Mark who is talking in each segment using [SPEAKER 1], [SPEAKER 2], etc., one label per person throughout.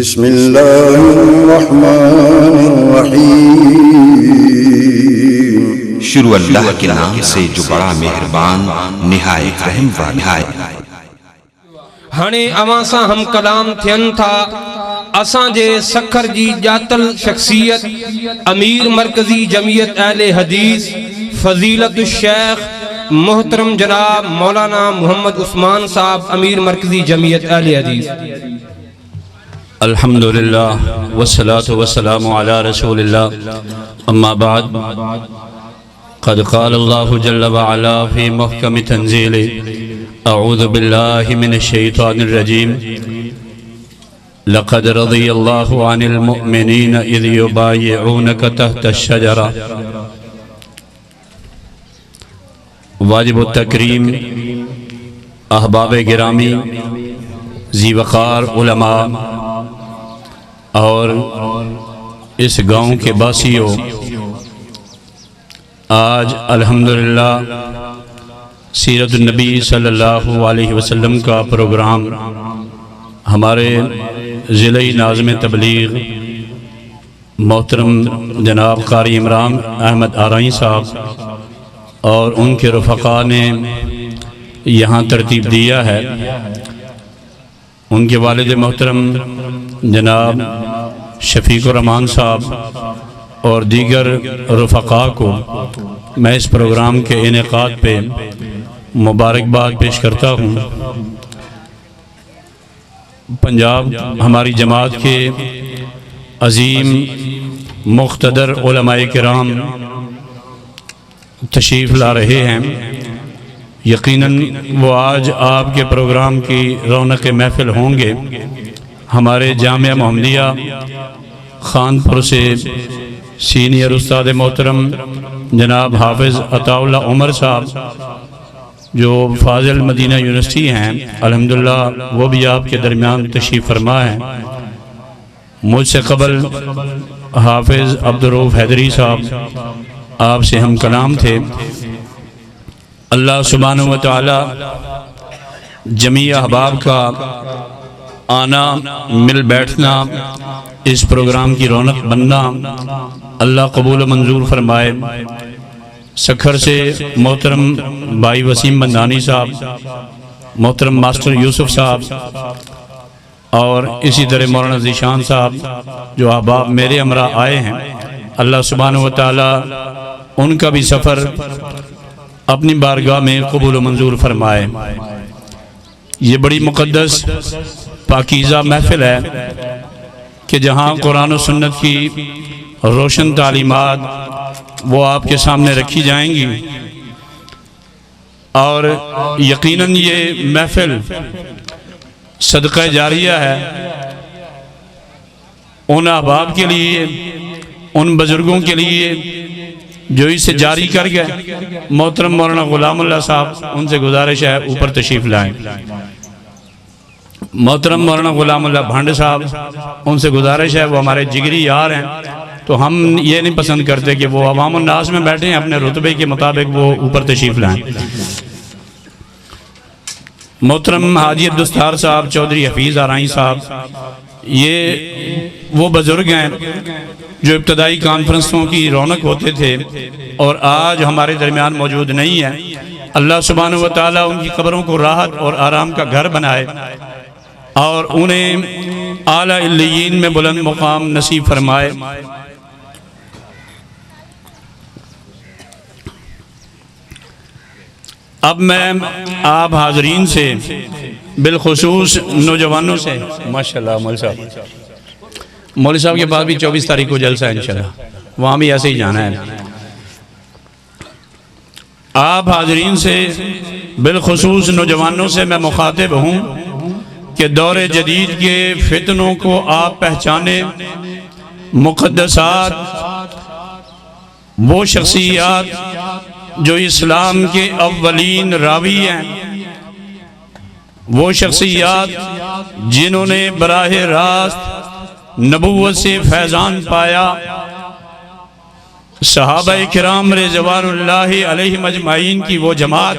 [SPEAKER 1] بسم اللہ الرحمن الرحیم۔
[SPEAKER 2] شروع اللہ کے نام سے جو بڑا مہربان نہایت رحم والا ہے۔
[SPEAKER 3] ہنے اوان سا ہم کلام تھین تھا اساں جے سکھر جی جاتل شخصیت امیر مرکزی جمعیت اہل حدیث فضیلت الشیخ محترم جناب مولانا محمد عثمان صاحب امیر مرکزی جمعیت اہل حدیث۔
[SPEAKER 4] الحمدللہ والصلاة والسلام علی رسول اللہ، اما بعد قد قال اللہ جل وعلا فی محکم تنزیل اعوذ باللہ من الشیطان الرجیم لقد رضی اللہ عن المؤمنین اذ یبایعونک تحت الشجرہ۔ واجب التکریم احباب گرامی ذی وقار علماء اور اس گاؤں کے باسیوں، آج الحمدللہ سیرت النبی صلی اللہ علیہ وسلم کا پروگرام ہمارے ضلع ناظم تبلیغ محترم جناب قاری عمران احمد آرائی صاحب اور ان کے رفقاء نے یہاں ترتیب دیا ہے۔ ان کے والد محترم جناب شفیق الرحمان صاحب اور دیگر رفقاء کو میں اس پروگرام کے انعقاد پہ مبارکباد پیش کرتا ہوں۔ پنجاب ہماری جماعت کے عظیم مقتدر علماء کرام تشریف لا رہے ہیں۔ یقیناً وہ آج آپ کے پروگرام کی رونق محفل ہوں گے۔ ہمارے جامعہ محمدیہ خانپور سے سینئر استاد محترم جناب حافظ عطا اللہ عمر صاحب جو فاضل مدینہ یونیورسٹی ہیں، الحمدللہ وہ بھی آپ کے درمیان تشریف فرما ہیں۔ مجھ سے قبل حافظ عبدالرؤف حیدری صاحب آپ سے ہم کلام تھے۔ اللہ سبحانہ وتعالی جمیع احباب کا آنا، مل بیٹھنا، اس پروگرام کی رونق بننا اللہ قبول و منظور فرمائے۔ سکھر سے محترم بھائی وسیم بندانی صاحب، محترم ماسٹر یوسف صاحب اور اسی طرح مولانا ذیشان صاحب جو احباب میرے ہمراہ آئے ہیں، اللہ سبحانہ وتعالی ان کا بھی سفر اپنی بارگاہ میں قبول و منظور فرمائے۔ یہ بڑی مقدس پاکیزہ محفل ہے کہ جہاں قرآن و سنت کی روشن تعلیمات وہ آپ کے سامنے رکھی جائیں گی، اور یقیناً یہ محفل صدقہ جاریہ ہے ان احباب کے لیے، ان بزرگوں کے لیے جو اسے جاری کر گئے۔ محترم مولانا غلام اللہ صاحب، ان سے گزارش ہے اوپر تشریف لائیں۔ محترم مولانا غلام اللہ بھانڈ صاحب، ان سے گزارش ہے، وہ ہمارے جگری یار ہیں، تو ہم یہ نہیں پسند کرتے کہ وہ عوام الناس میں بیٹھیں، اپنے رتبے کے مطابق وہ اوپر تشریف لائیں۔ محترم حاجی عبدالستار صاحب، چودھری حفیظ آرائی صاحب، یہ وہ بزرگ ہیں جو ابتدائی کانفرنسوں کی رونق ہوتے تھے اور آج ہمارے درمیان موجود نہیں ہیں۔ اللہ سبحانہ وتعالی ان کی قبروں کو راحت اور آرام کا گھر بنائے اور انہیں اعلیٰ علیین میں بلند مقام نصیب فرمائے۔ اب میں آپ حاضرین سے، بالخصوص نوجوانوں سے، ماشاءاللہ مولوی صاحب کے پاس بھی 24 تاریخ کو جلسہ ہے انشاءاللہ، وہاں بھی ایسے ہی جانا ہے۔ آپ حاضرین سے، بالخصوص نوجوانوں سے میں مخاطب ہوں کہ دور جدید کے فتنوں کو آپ پہچانیں۔ مقدسات، وہ شخصیات جو اسلام کے اولین راوی ہیں، وہ شخصیات جنہوں نے براہ راست نبوت سے فیضان پایا، صحابہ کرام رضوان اللہ علیہم اجمعین کی وہ جماعت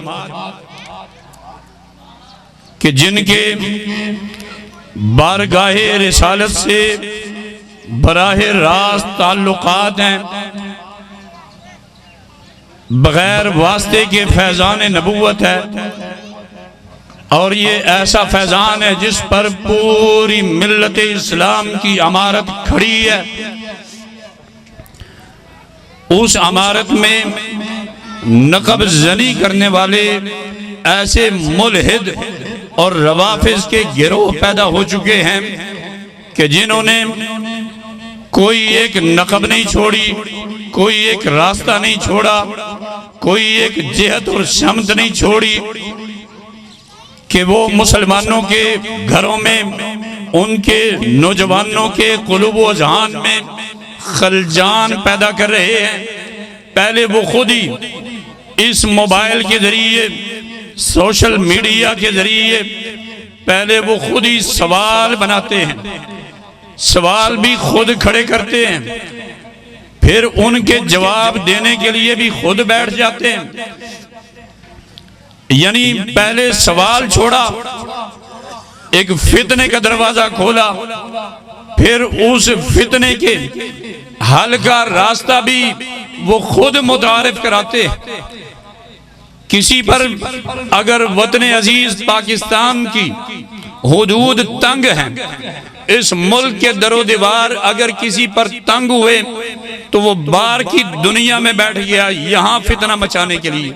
[SPEAKER 4] کہ جن کے بارگاہ رسالت سے براہ راست تعلقات ہیں، بغیر واسطے کے فیضان نبوت ہے، اور یہ ایسا فیضان ہے جس پر پوری ملت اسلام کی عمارت کھڑی ہے۔ اس عمارت میں نقب زنی کرنے والے ایسے ملحد اور روافض کے گروہ پیدا ہو چکے ہیں کہ جنہوں نے کوئی ایک نقب نہیں چھوڑی، کوئی ایک راستہ نہیں چھوڑا، کوئی ایک جہت اور سمت نہیں چھوڑی کہ وہ مسلمانوں کے گھروں میں، ان کے نوجوانوں کے قلوب و اذہان میں خلجان پیدا کر رہے ہیں۔ پہلے وہ خود ہی اس موبائل کے ذریعے، سوشل میڈیا کے ذریعے پہلے وہ خود ہی سوال بناتے ہیں، سوال بھی خود کھڑے کرتے ہیں، پھر ان کے جواب دینے کے لیے بھی خود بیٹھ جاتے ہیں۔ یعنی پہلے سوال چھوڑا، ایک فتنے کا دروازہ کھولا، پھر اس فتنے کے حل کا راستہ بھی وہ خود متعارف کراتے ہیں۔ کسی پر اگر وطن عزیز پاکستان کی حدود تنگ ہیں، اس ملک کے در و دیوار اگر کسی پر تنگ ہوئے تو وہ باہر کی دنیا میں بیٹھ گیا یہاں فتنہ مچانے کے لیے۔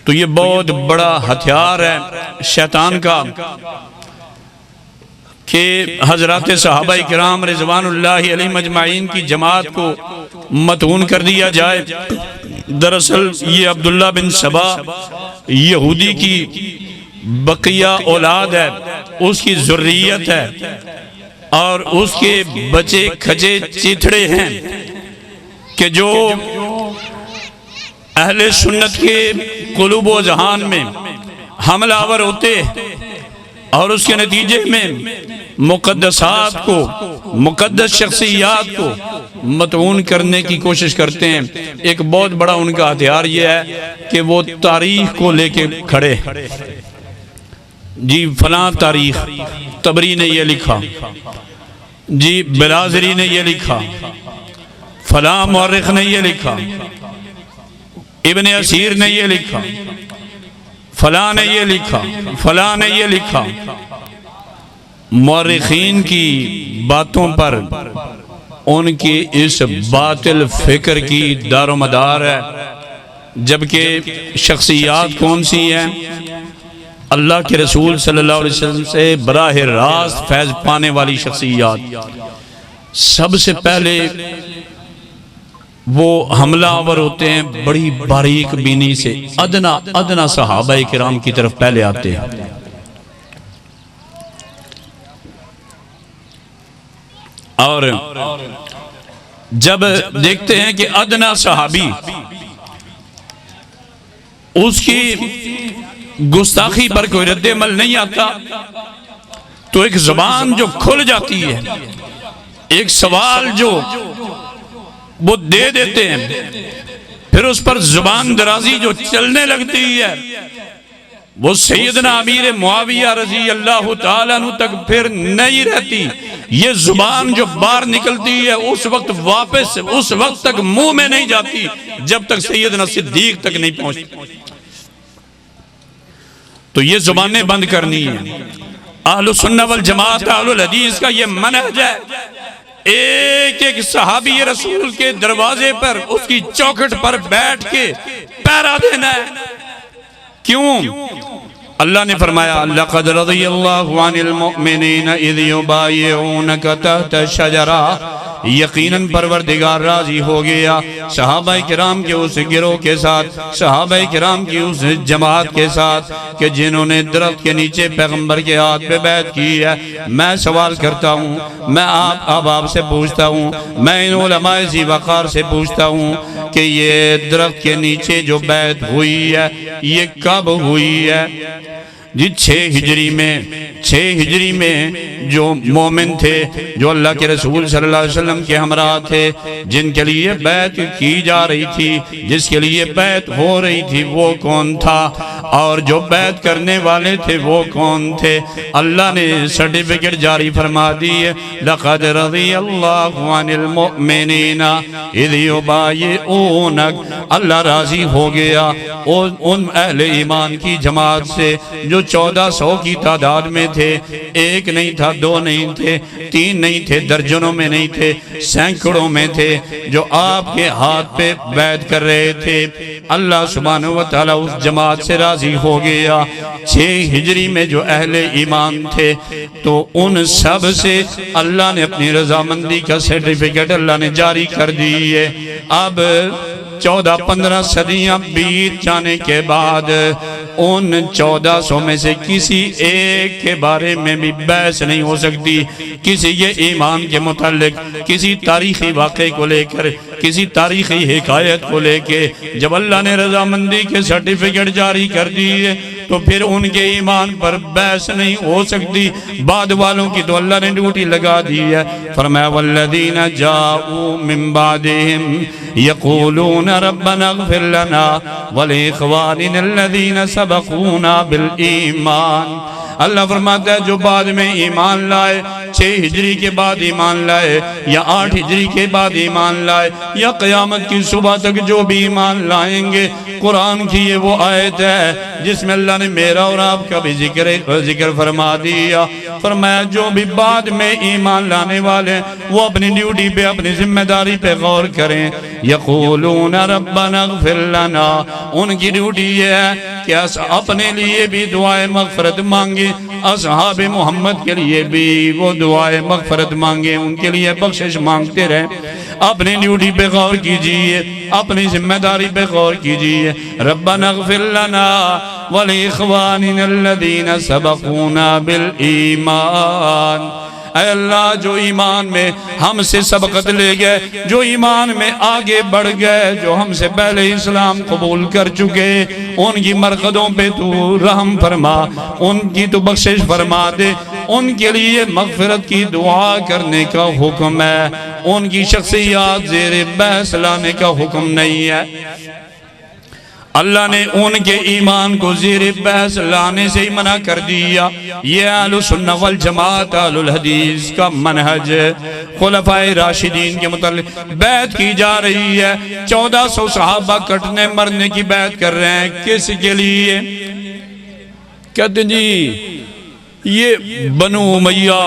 [SPEAKER 4] تو یہ بہت بڑا ہتھیار ہے شیطان کا کہ حضرات صحابہ کرام رضوان اللہ علیہ مجمعین کی جماعت کو متون کر دیا جائے۔ دراصل یہ عبداللہ بن سبا یہودی کی بقیہ اولاد ہے، اس کی ذریت ہے، اور اس کے بچے کھچے چیتھڑے ہیں کہ جو اہل سنت کے قلوب و ذہان میں حملہ آور ہوتے اور اس کے نتیجے میں مقدسات کو، مقدس شخصیات کو متعون کرنے کی کوشش کرتے ہیں۔ ایک بہت بڑا ان کا ہتھیار یہ ہے کہ وہ تاریخ کو لے کے کھڑے، جی فلاں تاریخ طبری نے یہ لکھا، جی بلازری نے یہ لکھا، فلاں مورخ نے یہ لکھا، ابن اسیر نے یہ لکھا، فلاں نے یہ لکھا، فلاں نے یہ لکھا۔ مورخین کی باتوں پر ان کی اس باطل فکر کی دار و مدار ہے، جبکہ شخصیات کون سی ہیں؟ اللہ کے رسول صلی اللہ علیہ وسلم سے براہ راست فیض پانے والی شخصیات۔ سب سے پہلے وہ حملہ آور ہوتے ہیں بڑی باریک بینی سے، ادنا صحابہ کرام کی طرف پہلے آتے ہیں۔ اور جب دیکھتے ہیں کہ ادنا صحابی اس کی گستاخی پر کوئی رد عمل نہیں آتا تو ایک زبان جو کھل جاتی ہے، ایک سوال جو وہ دے دیتے ہیں، پھر اس پر زبان درازی جو چلنے لگتی ہے، وہ سیدنا امیر معاویہ رضی اللہ تعالیٰ عنہ تک پھر نہیں رہتی۔ یہ زبان جو باہر نکلتی ہے اس وقت واپس اس وقت تک منہ میں نہیں جاتی جب تک سیدنا صدیق تک نہیں پہنچتی۔ تو یہ زبانیں بند کرنی ہیں۔ اہل سنہ والجماعت اہل الحدیث کا یہ منہج ہے، ایک ایک صحابی رسول کے دروازے پر، اس کی چوکھٹ پر بیٹھ کے پہرا دینا ہے۔ کیوں؟ اللہ نے فرمایا لَقَدْ رَضِيَ اللَّهُ عَنِ الْمُؤْمِنِينَ إِذْ يُبَايِعُونَكَ تَحْتَ الشَّجَرَةِ، یقیناً پروردگار راضی ہو گیا صحابہ کرام کے اس گروہ کے ساتھ، صحابہ کرام کی اس جماعت کے ساتھ کہ جنہوں نے درخت کے نیچے پیغمبر کے ہاتھ پہ بیعت کی ہے۔ میں سوال کرتا ہوں، میں آپ سے پوچھتا ہوں، میں ان علماء ذی وقار سے پوچھتا ہوں کہ یہ درخت کے نیچے جو بیعت ہوئی ہے یہ کب ہوئی ہے؟ جی 6 ہجری میں جو مومن تھے، جو اللہ کے رسول صلی اللہ علیہ وسلم کے ہمراہ تھے، جن کے لیے بیعت کی جا رہی تھی، جس کے لیے بیعت ہو رہی تھی، وہ کون تھا؟ اور جو بیعت کرنے والے تھے وہ کون تھے؟ اللہ نے سرٹیفکیٹ جاری فرما دی ہے، لَقَدْ رَضِيَ اللَّهُ عَنِ الْمُؤْمِنِينَ اِذْ يُبَايِعُونَكَ، اللہ راضی ہو گیا ان اہل ایمان کی جماعت سے جو 1400 کی تعداد میں تھے، ایک نہیں تھا، 2 نہیں تھے، 3 نہیں تھے، درجنوں میں نہیں تھے، سینکڑوں میں تھے، جو آپ کے ہاتھ پہ بیعت کر رہے تھے۔ اللہ سبحانہ وتعالیٰ اس جماعت سے راضی ہو گیا۔ 6 ہجری میں جو اہل ایمان تھے تو ان سب سے اللہ نے اپنی رضامندی کا سرٹیفکیٹ اللہ نے جاری کر دی ہے۔ اب 14-15 صدیاں بیت جانے کے بعد ان 1400 میں سے کسی ایک کے بارے میں بھی بحث نہیں ہو سکتی، کسی کے ایمان کے متعلق، کسی تاریخی واقعے کو لے کر، کسی تاریخی حکایت کو لے کے جب اللہ نے رضامندی کے سرٹیفکیٹ جاری کر دیے تو پھر ان کے ایمان پر بحث نہیں ہو سکتی۔ بعد والوں کی تو اللہ نے ڈیوٹی لگا دی ہے۔ فرمایا والذین جاؤوا من بعدہم یقولون ربنا اغفر لنا ولاخواننا الذین سبقونا بالایمان۔ اللہ فرماتا ہے جو بعد میں ایمان لائے، 6 ہجری کے بعد ایمان لائے یا 8 ہجری کے بعد ایمان لائے یا قیامت کی صبح تک جو بھی ایمان لائیں گے، قرآن کی یہ وہ آیت ہے جس میں اللہ نے میرا اور آپ کا بھی ذکر فرما دیا۔ فرمایا جو بھی بعد میں ایمان لانے والے وہ اپنی ڈیوٹی پہ، اپنی ذمہ داری پہ غور کریں۔ یقولون ربنا اغفر لنا، ان کی ڈیوٹی یہ ہے کہ اپنے لیے بھی دعائے مغفرت مانگے، اصحاب محمد کے لیے بھی وہ دعائے مغفرت مانگے، ان کے لیے بخشش مانگتے رہیں۔ اپنی ڈیوٹی پہ غور کیجئے، اپنی ذمہ داری پہ غور کیجئے۔ ربنا اغفر لنا ولاخواننا الذین سبقونا بالایمان۔ اے اللہ جو ایمان میں ہم سے سبقت لے گئے، جو ایمان میں آگے بڑھ گئے، جو ہم سے پہلے اسلام قبول کر چکے، ان کی مرقدوں پہ تو رحم فرما، ان کی تو بخشش فرما دے۔ ان کے لیے مغفرت کی دعا کرنے کا حکم ہے، ان کی شخصیات زیر بحث لانے کا حکم نہیں ہے۔ اللہ نے ان کے ایمان کو زیر بحث لانے سے ہی منع کر دیا۔ یہ اہل سنہ والجماعت اہل الحدیث کا منہج ہے۔ خلفائے راشدین کے متعلق بیعت کی جا رہی ہے، 1400 صحابہ کٹنے مرنے کی بیعت کر رہے ہیں، کس کے لیے؟ کہتے جی یہ بنو امیہ،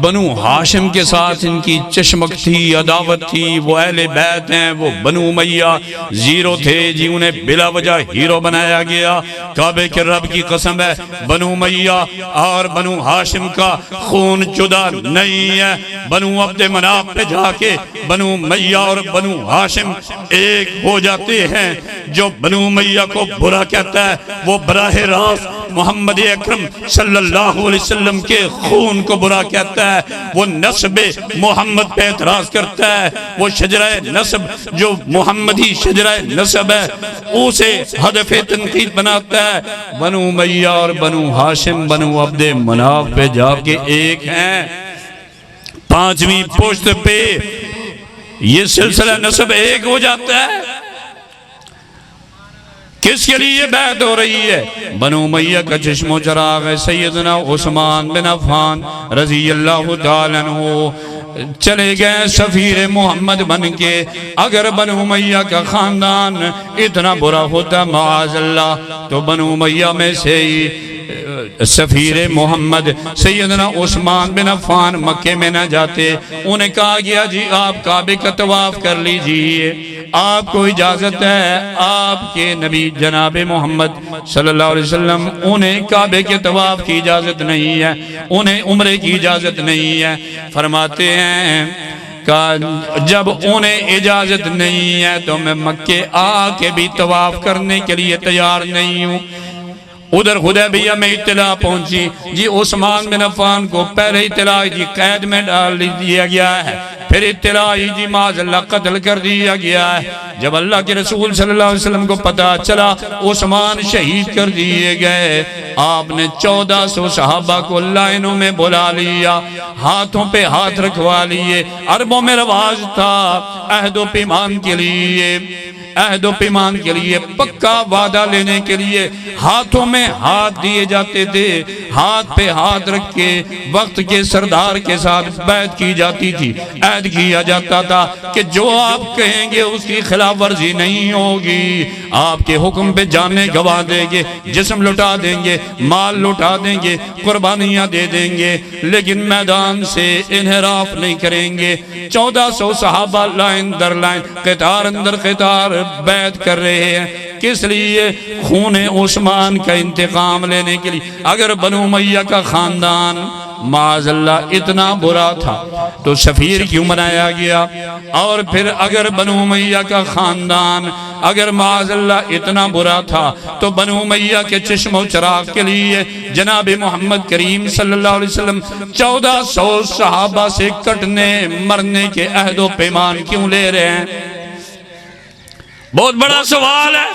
[SPEAKER 4] بنو ہاشم کے ساتھ ان کی چشمک تھی، عداوت تھی، وہ اہل بیت ہیں، وہ بنو امیہ زیرو تھے جی، انہیں بلا وجہ ہیرو بنایا گیا۔ کعبے کے رب کی قسم ہے بنو امیہ اور بنو ہاشم کا خون جدا نہیں ہے۔ بنو عبد مناف پہ جا کے بنو امیہ اور بنو ہاشم ایک ہو جاتے ہیں۔ جو بنو امیہ کو برا کہتا ہے وہ براہ راست محمد اکرم صلی اللہ علیہ وسلم کے خون کو برا کہتا ہے، وہ نسب محمد پہ اعتراض کرتا ہے، وہ شجرہ نسب جو محمدی شجرہ نسب ہے اسے ہدف تنقید بناتا ہے۔ بنو امیہ اور بنو ہاشم بنو عبد مناف پہ جا کے ایک ہیں، 5ویں پشت پہ یہ سلسلہ نسب ایک ہو جاتا ہے۔ کس کے لیے بیعت ہو رہی ہے؟ بنو امیہ کا چشم و چراغ ہے سیدنا عثمان بن عفان رضی اللہ تعالیٰ عنہ، چلے گئے سفیر محمد بن کے۔ اگر بنو امیہ کا خاندان اتنا برا ہوتا معاذ اللہ تو بنو امیہ میں سے ہی سفیر محمد سیدنا عثمان بن عفان مکے میں نہ جاتے۔ انہیں کہا گیا جی آپ کعبے کا طواف کر لیجئے، آپ کو اجازت ہے۔ آپ کے نبی جناب محمد صلی اللہ علیہ وسلم انہیں کعبے کے طواف کی اجازت نہیں ہے، انہیں عمرے کی اجازت نہیں ہے۔ فرماتے ہیں کہ جب انہیں اجازت نہیں ہے تو میں مکے آ کے بھی طواف کرنے کے لیے تیار نہیں ہوں۔ ادھر حدیبیہ میں اطلاع پہنچی جی عثمان بن عفان کو پہلے اطلاع جی قید میں ڈال دیا گیا ہے، پھر اطلاع آئی جی معاذ اللہ قتل کر دیا گیا ہے۔ جب اللہ کے رسول صلی اللہ علیہ وسلم کو پتا چلا عثمان شہید کر دیے گئے، آپ نے 1400 صحابہ کو لائنوں میں بلا لیا، ہاتھوں پہ ہاتھ رکھوا لیے۔ عربوں میں رواج تھا عہد و پیمان کے لیے، عہد و پیمان کے لیے، پکا وعدہ لینے کے لیے ہاتھوں میں ہاتھ دیے جاتے تھے، ہاتھ پہ ہاتھ رکھ کے وقت کے سردار کے ساتھ بیعت کی جاتی تھی، عہد کیا جاتا تھا کہ جو آپ کہیں گے اس کی خلاف ورزی نہیں ہوگی، آپ کے حکم پہ جانیں گوا دیں گے، جسم لٹا دیں گے، مال لٹا دیں گے، قربانیاں دے دیں گے، لیکن میدان سے انحراف نہیں کریں گے۔ 1400 صحابہ لائن در لائن، قطار اندر قطار بیعت کر رہے ہیں، کس لیے؟ خون عثمان کا انتقام لینے کے لیے۔ اگر بنو امیہ کا خاندان معاذ اللہ اتنا برا تھا تو سفیر کیوں بنایا گیا؟ اور پھر اگر بنو امیہ کا خاندان اگر معاذ اللہ اتنا برا تھا تو بنو امیہ کے چشم و چراغ کے لیے جناب محمد کریم صلی اللہ علیہ وسلم 1400 صحابہ سے کٹنے مرنے کے عہد و پیمان کیوں لے رہے ہیں؟ بہت بڑا سوال ہے،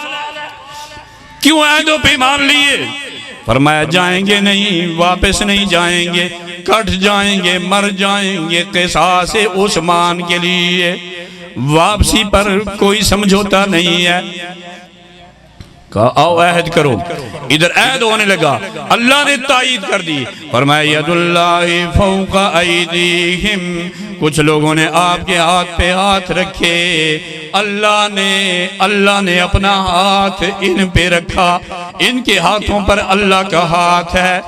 [SPEAKER 4] کیوں عہد و پیمان لیے؟ فرمایا جائیں گے نہیں، واپس نہیں جائیں گے، کٹ جائیں گے، مر جائیں گے قصاص عثمان کے لیے، واپسی پر کوئی سمجھوتا نہیں ہے۔ کہا آؤ عہد کرو، ادھر عہد ہونے لگا، اللہ نے تائید کر دی، فرمایا ید اللہ فوق ایدیہم، کچھ لوگوں نے آپ کے ہاتھ پہ ہاتھ رکھے، اللہ نے اپنا ہاتھ ان پہ رکھا، ان کے ہاتھوں پر اللہ کا ہاتھ ہے۔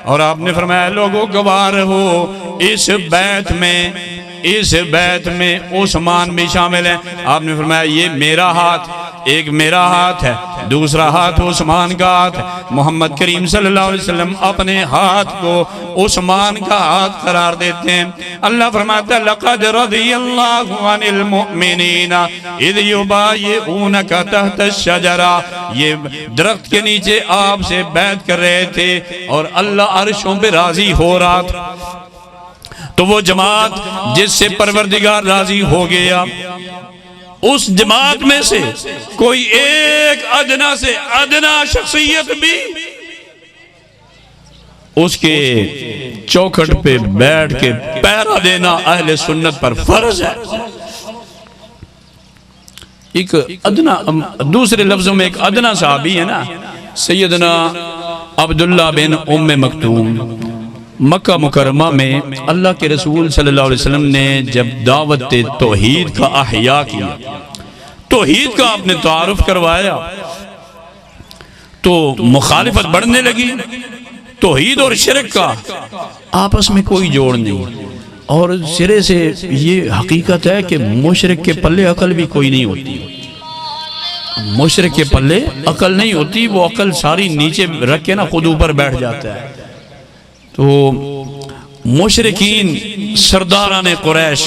[SPEAKER 4] اور آپ نے فرمایا لوگوں گواہ رہو، اس بیعت میں عثمان بھی شامل ہیں۔ آپ نے فرمایا یہ میرا ہاتھ، ایک میرا ہاتھ ہے، دوسرا ہاتھ عثمان کا ہاتھ ہے۔ محمد کریم صلی اللہ علیہ وسلم اپنے ہاتھ کو عثمان کا ہاتھ قرار دیتے ہیں۔ اللہ فرماتا ہے لَقَدْ رَضِيَ اللَّهُ عَنِ الْمُؤْمِنِينَ إِذْ يُبَايِعُونَكَ تَحْتَ الشَّجَرَةِ، یہ درخت کے نیچے آپ سے بیعت کر رہے تھے اور اللہ عرشوں پہ راضی ہو رہا تھا۔ تو وہ جماعت جس سے پروردگار راضی ہو گیا، اس جماعت میں سے کوئی ایک ادنا سے ادنا شخصیت بھی اس کے چوکھٹ پہ بیٹھ کے پہرا دینا اہل سنت پر فرض ہے۔ ایک ادنا، دوسرے لفظوں میں ایک ادنا صحابی ہے نا، سیدنا عبداللہ بن ام مکتوم، مکہ مکرمہ میں اللہ کے رسول صلی اللہ علیہ وسلم نے جب دعوت توحید کا احیاء کیا، توحید کا آپ نے تعارف کروایا تو مخالفت بڑھنے لگی۔ توحید اور شرک کا آپس میں کوئی جوڑ نہیں، اور سرے سے یہ حقیقت ہے کہ مشرک کے پلے عقل بھی کوئی نہیں ہوتی، مشرک کے پلے عقل نہیں ہوتی، وہ عقل ساری نیچے رکھ کے نا خود اوپر بیٹھ جاتا ہے۔ تو مشرکین سرداران قریش،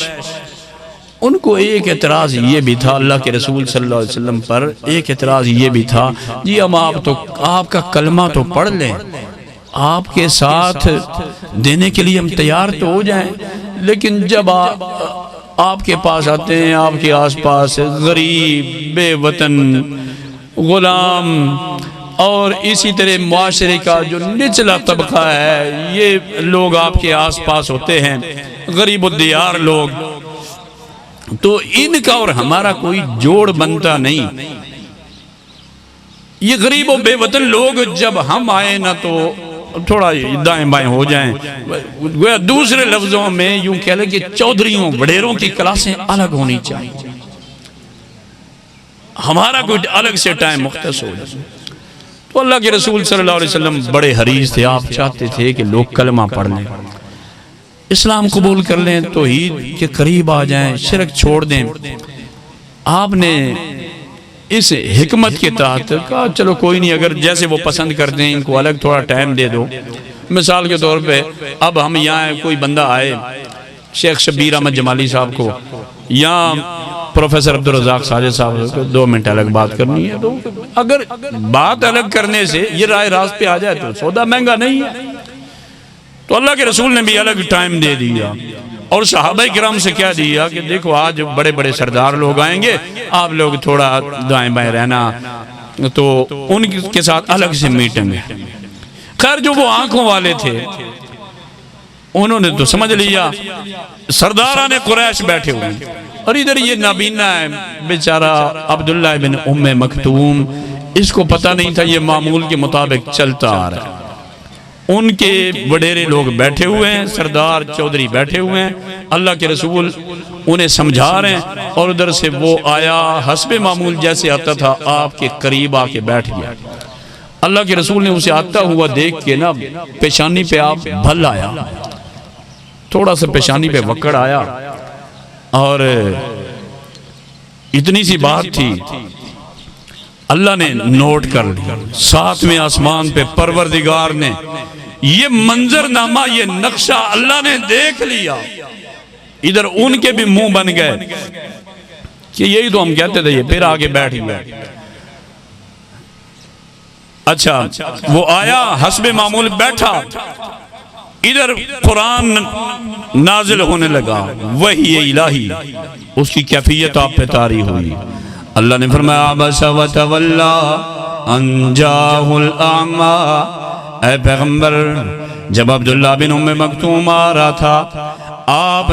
[SPEAKER 4] ان کو ایک اعتراض یہ بھی تھا اللہ کے رسول صلی اللہ علیہ وسلم پر، ایک اعتراض یہ بھی تھا جی ہم آپ کا کلمہ تو پڑھ لیں، آپ کے ساتھ دینے کے لیے ہم تیار تو ہو جائیں، لیکن جب آپ کے پاس آتے ہیں، آپ کے آس پاس غریب، بے وطن، غلام اور اسی طرح معاشرے کا جو نچلا طبقہ ہے، یہ لوگ آپ کے آس پاس ہوتے ہیں، غریب الدیار لوگ، تو ان کا اور ہمارا کوئی جوڑ بنتا نہیں۔ یہ غریب و بے وطن لوگ جب ہم آئے نا تو تھوڑا دائیں بائیں ہو جائیں، دوسرے لفظوں میں یوں کہہ لیں کہ چودھریوں وڈیروں کی کلاسیں الگ ہونی چاہیے، ہمارا کوئی الگ سے ٹائم مختص ہو جائے۔ تو اللہ کے رسول صلی اللہ علیہ وسلم بڑے حریص تھے، آپ چاہتے تھے کہ لوگ کلمہ پڑھ لیں، اسلام قبول کر لیں، توحید کے قریب آ جائیں، شرک چھوڑ دیں۔ آپ نے اس حکمت کے تحت کہا چلو کوئی نہیں، اگر جیسے وہ پسند کرتے ہیں ان کو الگ تھوڑا ٹائم دے دو۔ مثال کے طور پہ اب ہم یہاں کوئی بندہ آئے، شیخ شبیر احمد جمالی صاحب کو یا پروفیسر عبدالرزاق ساجد صاحب کو 2 منٹ الگ بات کرنی ہے، تو اگر بات الگ کرنے سے یہ رائے راست پہ آ جائے تو سودا مہنگا نہیں ہے۔ تو اللہ کے رسول نے بھی الگ ٹائم دے دیا اور صحابہ کرام سے کہہ دیا کہ دیکھو آج بڑے بڑے سردار لوگ آئیں گے، آپ لوگ تھوڑا دائیں بائیں رہنا، تو ان کے ساتھ الگ سے میٹنگ ہے۔ خیر جو وہ آنکھوں والے تھے انہوں نے تو سمجھ لیا سرداران قریش بیٹھے ہوئے ہیں، اور ادھر یہ نابینا ہے بیچارہ عبداللہ بن ام مکتوم، اس کو پتہ نہیں تھا یہ معمول کے مطابق چلتا آ رہا ہے۔ ان کے وڈیرے لوگ بیٹھے ہوئے ہیں، سردار چودھری بیٹھے ہوئے ہیں، اللہ کے رسول انہیں سمجھا رہے ہیں، اور ادھر سے وہ آیا حسب معمول جیسے آتا تھا آپ کے قریب آ کے بیٹھ گیا۔ اللہ کے رسول نے اسے آتا ہوا دیکھ کے نا پیشانی پہ آپ بھل آیا، تھوڑا سا پیشانی پہ وکڑ آیا، اور اتنی سی بات تھی اللہ نے نوٹ کر لیا، ساتویں آسمان پہ پروردگار نے یہ منظرنامہ، یہ نقشہ اللہ نے دیکھ لیا۔ ادھر ان کے بھی منہ بن گئے کہ یہی تو ہم کہتے تھے، یہ پھر آگے بیٹھ گیا۔ اچھا وہ آیا حسب معمول بیٹھا، ادھر قرآن نازل ہونے لگا، وحی الہی، اس کی کیفیت آپ پہ طاری ہوئی۔ اللہ نے فرمایا عبس و تولا ان جاہ الاعمى، اے پیغمبر جب عبداللہ بن ام مکتوم آ رہا تھا آپ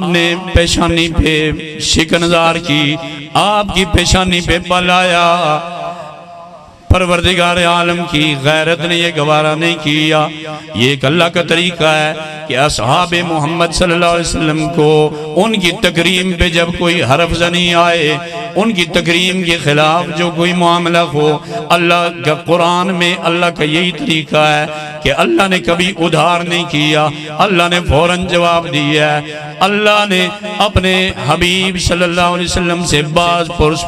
[SPEAKER 4] نے پیشانی پہ شکنزار کی، آپ کی پیشانی پہ بل آیا، پروردگار عالم کی غیرت نے یہ گوارا نہیں کیا۔ یہ ایک اللہ کا طریقہ ہے کہ اصحاب محمد صلی اللہ علیہ وسلم کو ان کی تکریم پہ جب کوئی حرف زنی آئے، ان کی تکریم کے خلاف جو کوئی معاملہ ہو، اللہ کا قرآن میں اللہ کا یہی طریقہ ہے کہ اللہ نے کبھی ادھار نہیں کیا، اللہ نے فوراً جواب دیا ہے۔ اللہ نے اپنے حبیب صلی اللہ علیہ وسلم سے باز پرس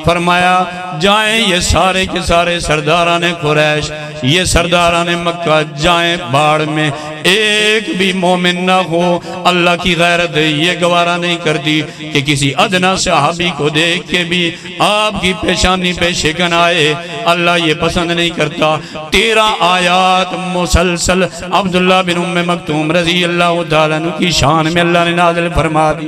[SPEAKER 4] فرمایا جائیں یہ سارے کے سارے سرداران قریش، یہ سرداران مکہ جائیں باڑ میں، ایک بھی مومن نہ ہو۔ اللہ کی غیرت یہ گوارا نہیں کرتی کہ کسی ادنا صحابی کو دیکھ کے بھی آپ کی پیشانی پہ شکن آئے، اللہ یہ پسند نہیں کرتا۔ 13 آیات مسلسل عبداللہ بن ام مکتوم رضی اللہ تعالیٰ عنہ کی شان میں اللہ نے نازل فرما دی۔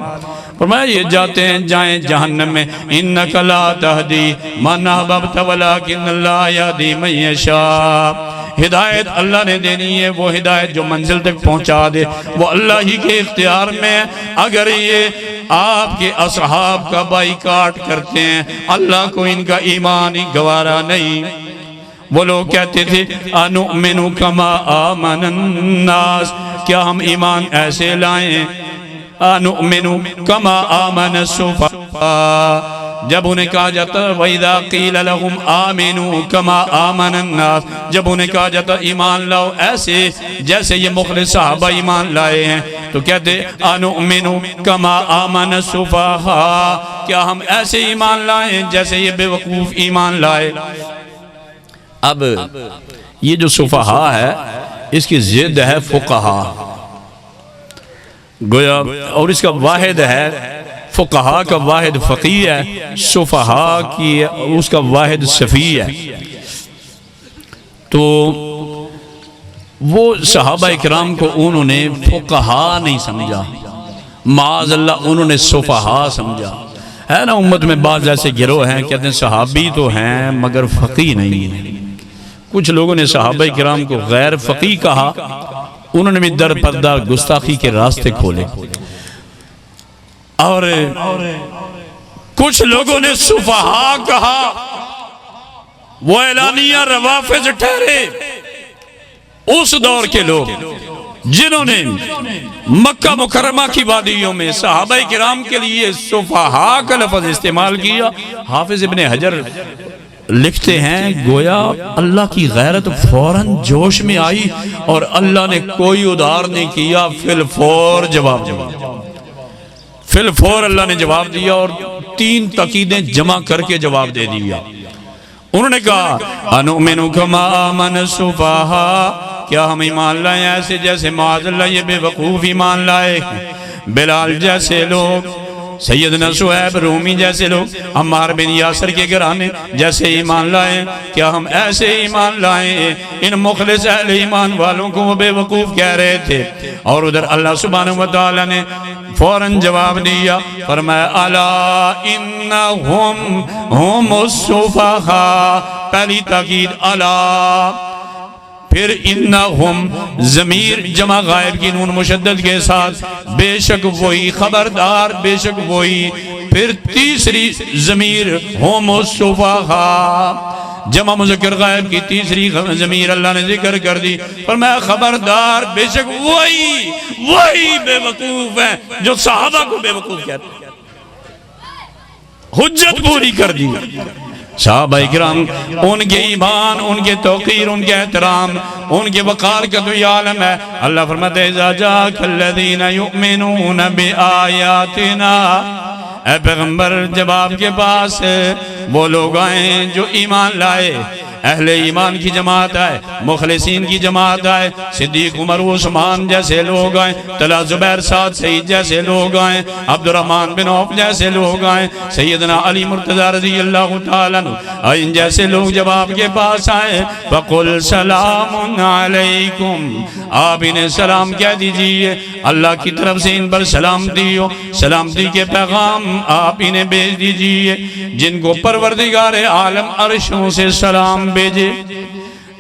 [SPEAKER 4] فرمایا یہ جاتے ہیں جائیں جہنم میں، انک لا تہدی من احببت ولکن اللہ یہدی من یشاء۔ ہدایت اللہ نے دینی ہے، وہ ہدایت جو منزل تک پہنچا دے وہ اللہ ہی کے اختیار میں۔ اگر یہ آپ کے اصحاب کا بائیکاٹ کرتے ہیں، اللہ کو ان کا ایمان ہی گوارا نہیں۔ وہ لوگ کہتے تھے انؤمن کما آمن الناس، کیا ہم ایمان ایسے لائیں؟ انؤمن کما آمن السفہاء، جب انہیں کہا جاتا وَإِذَا قِيلَ لَهُمْ آمِنُوا كَمَا آمَنَ النَّاسِ، جب انہیں کہا جاتا ایمان لاؤ ایسے جیسے یہ مخلص صحابہ ایمان لائے ہیں، تو کہتے انؤمن کما آمن السفہاء، کیا ہم ایسے ایمان لائیں جیسے یہ بے وقوف ایمان لائے۔ اب یہ جو سفہاء ہے اس کی ضد ہے فقہا، گویا، اور اس کا واحد ہے فقہا کا واحد فقیہ ہے، سفہاء کی اس کا واحد سفیہ ہے۔ تو وہ صحابہ اکرام کو انہوں نے فقہا نہیں سمجھا، معاذ اللہ انہوں نے سفہاء سمجھا۔ ہے نا امت میں بعض ایسے گروہ ہیں کہتے ہیں صحابی تو ہیں مگر فقیہ نہیں ہیں۔ کچھ لوگوں نے صحابہ اکرام کو غیر فقیہ کہا، انہوں نے بھی در پردہ گستاخی کے راستے کھولے، اور کچھ لوگوں نے سفہاء کہا، وہ اعلانیہ روافض ٹھہرے اس دور کے لوگ جنہوں نے مکہ مکرمہ کی وادیوں میں صحابہ کرام کے لیے سفہاء کا لفظ استعمال کیا۔ حافظ ابن حجر لکھتے ہیں گویا اللہ کی غیرت فوراً جوش میں آئی اور اللہ نے کوئی ادھار نہیں کیا، فی الفور جواب دیا، فی الفور اللہ نے جواب دیا، اور 3 تاکیدیں جمع کر کے جواب دے دیا۔ انہوں نے کہا انؤمن کما آمن السفہاء، کیا ہم ایمان لائیں ایسے جیسے معاذ اللہ یہ بے وقوف ایمان لائے، بلال جیسے لوگ، سیدنا صہیب رومی جیسے لوگ، عمار بن یاسر کے گھرانے جیسے ایمان لائیں، کیا ہم ایسے ایمان لائیں؟ ان مخلص اہل ایمان والوں کو وہ بے وقوف کہہ رہے تھے، اور ادھر اللہ سبحانہ وتعالی نے فوراً جواب دیا، فرمایا الا انہم ہم السفہاء، پہلی تاکید الا، پھر انہم ضمیر جمع غائب کی نون مشدد کے ساتھ، بے شک وہی، خبردار بے شک وہی، پھر تیسری ضمیر ہم السفہاء، جمع مذکر غائب کی تیسری ضمیر اللہ نے ذکر کر دی، فرمایا خبردار بے شک وہی بے وقوف ہے جو صحابہ کو بے وقوف کہتے ہیں۔ حجت پوری کر دی۔ صحابہ اکرام، ان کے ایمان، ان کے توقیر، ان کے احترام، ان کے وقار کا تو یہ عالم ہے۔ اللہ فرماتا ہے اذا جاءک الذین یؤمنون بآیاتنا، اے پیغمبر جب آپ کے پاس وہ لوگ آئیں جو ایمان لائے، اہل ایمان کی جماعت آئے، مخلصین کی جماعت آئے، صدیق عمر عثمان جیسے لوگ آئیں، طلحہ زبیر سعد سعید جیسے لوگ آئیں، عبد الرحمن بن عوف جیسے لوگ آئیں، سیدنا علی مرتضی رضی اللہ تعالیٰ عنہ جیسے لوگ جب آپ کے پاس آئیں، فَقُلْ سَلَامٌ عَلَيْكُمْ، آپ انہیں سلام کہہ دیجئے، اللہ کی طرف سے ان پر سلامتی ہو، سلامتی کے پیغام آپ انہیں بھیج دیجئے، جن کو پروردگار عالم عرشوں سے سلام بھیجے۔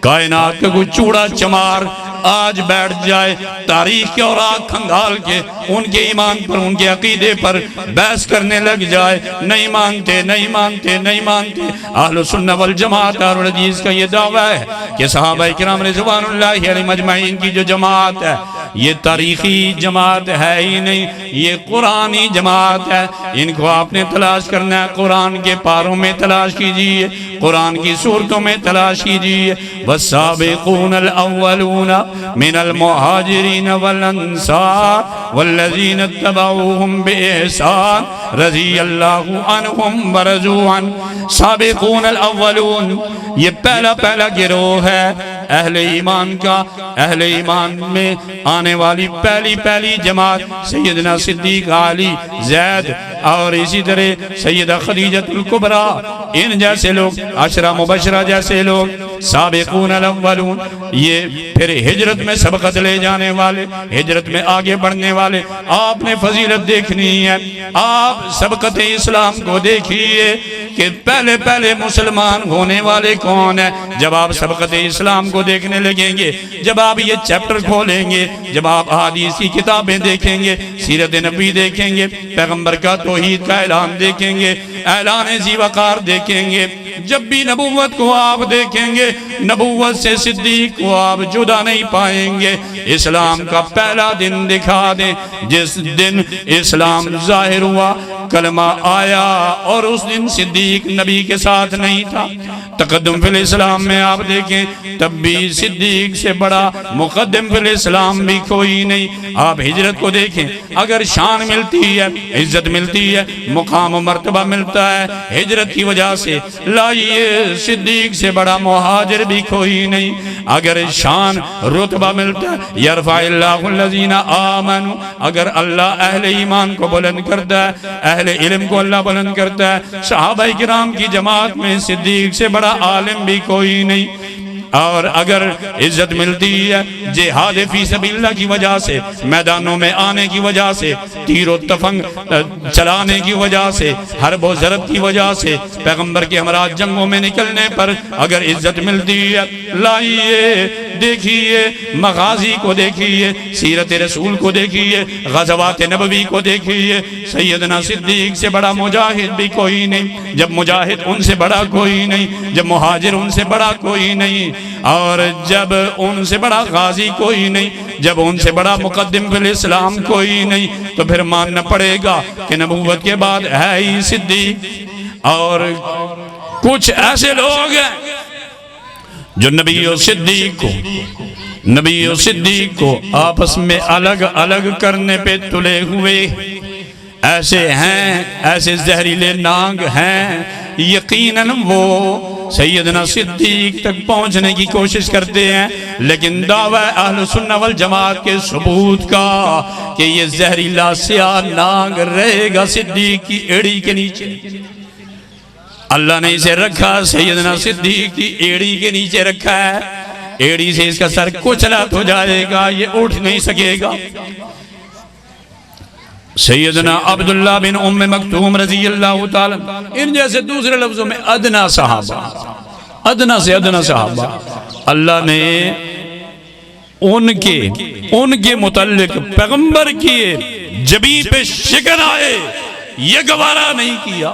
[SPEAKER 4] کائنات کا کوئی چوڑا چمار آج بیٹھ جائے تاریخ کے اور آگ کھنگال کے ان کے ایمان پر، ان کے عقیدے پر بحث کرنے لگ جائے، نہیں مانتے نہیں مانتے نہیں مانتے۔ اہل سنہ والجماعت اور حدیث کا یہ دعویٰ ہے کہ صحابہ کرام رضوان اللہ علیہم اجمعین کی جو جماعت ہے یہ تاریخی جماعت ہے ہی نہیں، یہ قرآنی جماعت ہے۔ ان کو آپ نے تلاش کرنا ہے، قرآن کے پاروں میں تلاش کیجئے، قرآن کی صورتوں میں تلاش کیجئے۔ والسابقون الاولون من المہاجرین والانصار والذین اتبعوہم بإحسان رضی اللہ عنہم ورضوا عنہ۔ سابقون الاولون یہ پہلا گروہ ہے اہل ایمان کا، اہل ایمان میں آنے والی پہلی جماعت سیدنا صدیق، علی، زید اور اسی طرح سیدہ خدیجہ الکبریٰ، ان جیسے لوگ، عشرہ مبشرہ جیسے لوگ، سابقون الاولون۔ یہ پھر ہجرت میں سبقت لے جانے والے، ہجرت میں آگے بڑھنے والے، آپ نے فضیلت دیکھنی ہے، آپ سبقت اسلام کو دیکھیے کہ پہلے مسلمان ہونے والے کون ہیں۔ جب آپ سبقت اسلام کو دیکھنے لگیں گے، جب آپ یہ چیپٹر کھولیں گے، جب آپ احادیث کی کتابیں دیکھیں گے، سیرت نبی دیکھیں گے، پیغمبر کا توحید کا اعلان دیکھیں گے، اعلان ذی وقار دیکھیں گے، جب بھی نبوت کو آپ دیکھیں گے، نبوت سے صدیق کو آپ جدا نہیں پائیں گے۔ اسلام کا پہلا دن دکھا دیں جس دن اسلام ظاہر ہوا، کلمہ آیا، اور اس دن صدیق نبی کے ساتھ نہیں تھا۔ تقدم فی الاسلام میں آپ دیکھیں تب بھی صدیق سے بڑا مقدم فی الاسلام بھی کوئی نہیں۔ آپ ہجرت کو دیکھیں، اگر شان ملتی ہے، عزت ملتی ہے، مقام و مرتبہ ملتا ہے ہجرت کی وجہ سے، لائیے صدیق سے بڑا مہاجر بھی کوئی نہیں۔ اگر شان رتبہ ملتا ہے، یرفع اللہ الذین آمنوا، اگر اللہ اہل ایمان کو بلند کرتا ہے، اہل علم کو اللہ بلند کرتا ہے، صحابہ کرام کی جماعت میں صدیق سے بڑا عالم بھی کوئی نہیں۔ اور اگر عزت ملتی ہے جہاد فی سبیل اللہ کی وجہ سے، میدانوں میں آنے کی وجہ سے، تیر و تفنگ چلانے کی وجہ سے، حرب و ضرب کی وجہ سے، پیغمبر کے ہمراہ جنگوں میں نکلنے پر اگر عزت ملتی ہے، لائیے دیکھیے مغازی کو دیکھیے، سیرت رسول کو دیکھیے، غزوات نبوی کو دیکھیے، سیدنا صدیق سے بڑا مجاہد بھی کوئی نہیں، جب مجاہد ان سے بڑا کوئی نہیں، جب مہاجر ان سے بڑا کوئی نہیں، اور جب ان سے بڑا غازی کوئی نہیں، جب ان سے بڑا مقدم فی الاسلام کوئی نہیں، تو پھر ماننا پڑے گا کہ نبوت کے بعد ہے ہی صدیق۔ اور کچھ ایسے لوگ ہیں جو نبی و صدیق کو آپس میں الگ کرنے پہ تلے ہوئے ایسے ہیں، ایسے زہریلے نانگ ہیں۔ یقیناً وہ سیدنا صدیق تک پہنچنے کی کوشش کرتے ہیں، لیکن دعویٰ اہل سنہ والجماعت کے ثبوت کا کہ یہ زہریلا سیاہ ناگ رہے گا صدیق کی ایڑی کے نیچے۔ اللہ نے اسے رکھا، سیدنا صدیق کی ایڑی کے نیچے رکھا ہے، ایڑی سے اس کا سر کچلت ہو جائے گا، یہ اٹھ نہیں سکے گا۔ سیدنا عبداللہ بن ام مکتوم رضی اللہ تعالیٰ، ان جیسے دوسرے لفظوں میں ادنا صحابہ، ادنا سے ادنا صحابہ، اللہ نے ان کے متعلق پیغمبر کیے جبین پہ شکن آئے یہ گوارا نہیں کیا۔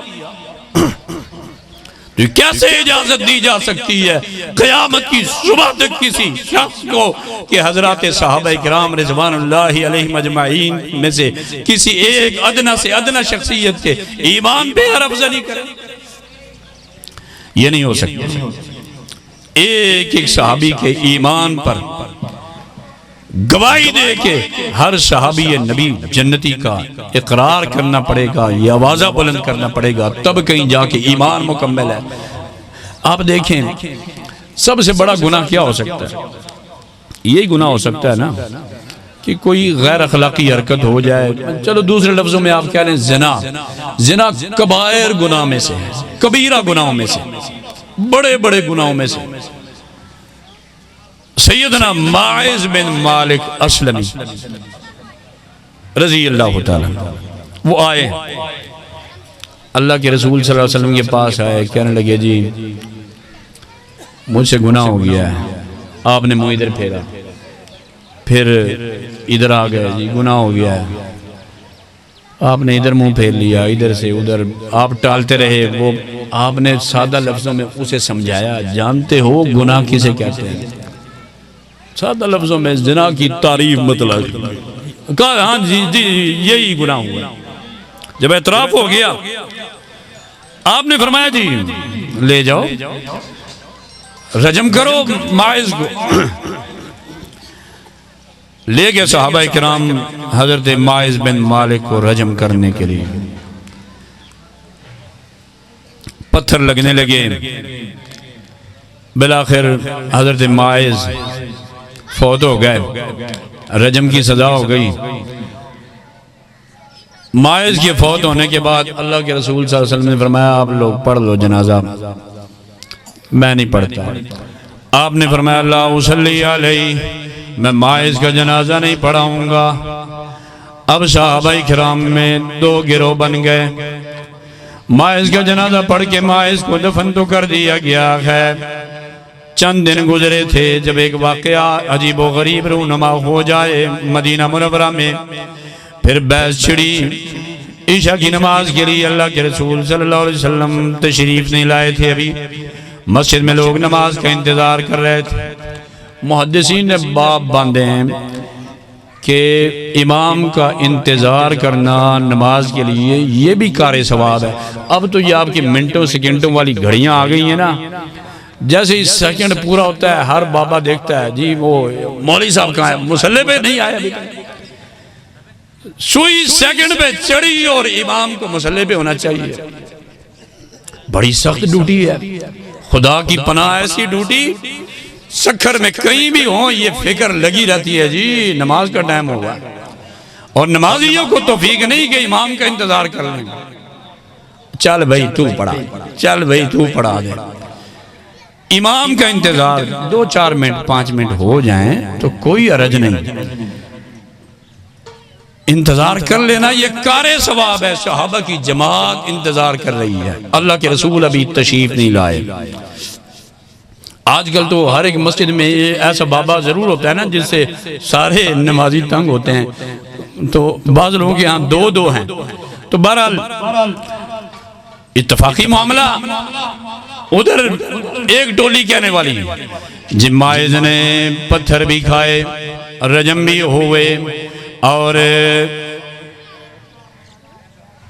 [SPEAKER 4] تو کیسے اجازت دی جا سکتی ہے قیامت کی صبح تک کسی شخص کو کہ حضرات صحابہ کرام رضوان اللہ علیہم اجمعین میں سے کسی ایک ادنا سے ادنا شخصیت کے ایمان پہ حرف زنی کرے؟ یہ نہیں ہو سکتا۔ ایک ایک صحابی کے ایمان پر گواہی دے کے ہر صحابی نبی جنتی کا اقرار کرنا پڑے گا، یہ آوازہ بلند کرنا پڑے گا، تب کہیں جا کے ایمان مکمل ہے۔ آپ دیکھیں سب سے بڑا گناہ کیا ہو سکتا ہے؟ یہی گناہ ہو سکتا ہے نا کہ کوئی غیر اخلاقی حرکت ہو جائے، چلو دوسرے لفظوں میں آپ کہہ لیں زنا۔ زنا کبائر گناہ میں سے ہے، کبیرہ گناہوں میں سے، بڑے بڑے گناہوں میں سے۔ سیدنا ماعز بن مالک اسلمی رضی اللہ تعالیٰ وہ آئے اللہ کے رسول صلی اللہ علیہ وسلم کے پاس آئے، کہنے لگے جی مجھ سے گناہ ہو گیا ہے۔ آپ نے منہ ادھر پھیرا، پھر ادھر آ گئے، جی گناہ ہو گیا ہے۔ آپ نے ادھر منہ پھیر لیا، ادھر سے ادھر، آپ ٹالتے رہے۔ وہ آپ نے سادہ لفظوں میں اسے سمجھایا، جانتے ہو گناہ کسے کہتے ہیں؟ سادہ لفظوں میں زنا کی تعریف مطلب کہا ہاں جی یہی گناہ ہوا۔ جب اعتراف ہو گیا آپ نے فرمایا جی لے جاؤ رجم کرو ماعز کو۔ لے گئے صحابہ کرام حضرت ماعز بن مالک کو رجم کرنے کے لیے، پتھر لگنے لگے۔ بالآخر حضرت ماعز فوت ہو گئے، رجم کی سزا ہو گئی۔ ماعز کے فوت ہونے کے بعد اللہ کے رسول صلی اللہ علیہ وسلم نے فرمایا آپ لوگ پڑھ لو جنازہ، میں نہیں پڑھتا۔ آپ نے فرمایا اللہ صلی علیہ، میں ماعز کا جنازہ نہیں پڑھاؤں گا۔ اب صحابہ کرام میں دو گروہ بن گئے۔ ماعز کا جنازہ پڑھ کے ماعز کو دفن تو کر دیا گیا ہے، چند دن گزرے تھے جب ایک واقعہ عجیب و غریب رونما ہو جائے مدینہ منورہ میں۔ پھر بحث چھڑی، عشاء کی نماز کے لیے اللہ کے رسول صلی اللہ علیہ وسلم تشریف نہیں لائے تھے، ابھی مسجد میں لوگ نماز کا انتظار کر رہے تھے۔ محدثین نے باب باندھے ہیں کہ امام کا انتظار کرنا نماز کے لیے یہ بھی کار ثواب ہے۔ اب تو یہ آپ کی منٹوں سیکنڈوں والی گھڑیاں آ گئی ہیں نا، جیسے ہی سیکنڈ پورا ہوتا ہے ہر بابا دیکھتا ہے جی وہ مولوی صاحب کہاں ہے، مصلی پہ نہیں آیا ابھی تک۔ سوئی سیکنڈ پہ چڑھی اور امام کو مصلی پہ ہونا چاہیے۔ بڑی سخت ڈیوٹی ہے، خدا کی پناہ ایسی ڈیوٹی سکھر میں کہیں بھی ہوں یہ فکر لگی رہتی ہے جی نماز کا ٹائم ہوگا، اور نمازیوں کو توفیق نہیں کہ امام کا انتظار کر لیں۔ چل بھائی تو پڑھا، چل بھائی تو پڑھا دے۔ امام کا انتظار 2-4 منٹ 5 منٹ ہو جائیں تو کوئی حرج نہیں، انتظار کر لینا یہ کار ثواب ہے۔ صحابہ کی جماعت انتظار کر رہی ہے، اللہ کے رسول ابھی تشریف نہیں لائے۔ آج کل تو ہر ایک مسجد میں ایسا بابا ضرور ہوتا ہے نا جس سے سارے نمازی تنگ ہوتے ہیں، تو بعض لوگوں کے ہاں 2 ہیں، تو بہرحال اتفاقی معاملہ ادھر ایک ٹولی کہنے والی جی ماعز نے پتھر بھی کھائے، رجم بھی ہوئے، اور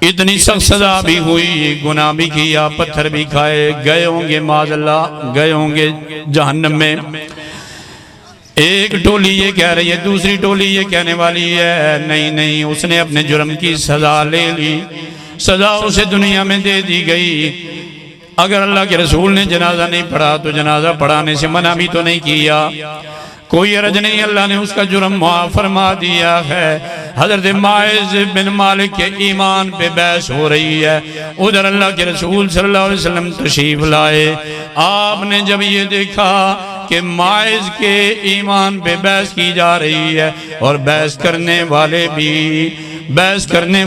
[SPEAKER 4] اتنی سخت سزا بھی ہوئی، گناہ بھی کیا، پتھر بھی کھائے، گئے ہوں گے معاذ اللہ، گئے ہوں گے جہنم میں۔ ایک ٹولی یہ کہہ رہی ہے، دوسری ٹولی یہ کہنے والی ہے نہیں نہیں اس نے اپنے جرم کی سزا لے لی، سزا اسے دنیا میں دے دی گئی۔ اگر اللہ کے رسول نے جنازہ نہیں پڑھا تو جنازہ پڑھانے سے منع بھی تو نہیں کیا، کوئی عرض نہیں، اللہ نے اس کا جرم معاف فرما دیا ہے۔ حضرت ماعز بن مالک کے ایمان پہ بحث ہو رہی ہے، ادھر اللہ کے رسول صلی اللہ علیہ وسلم تشریف لائے۔ آپ نے جب یہ دیکھا کہ ماعز کے ایمان پہ بحث کی جا رہی ہے اور بحث کرنے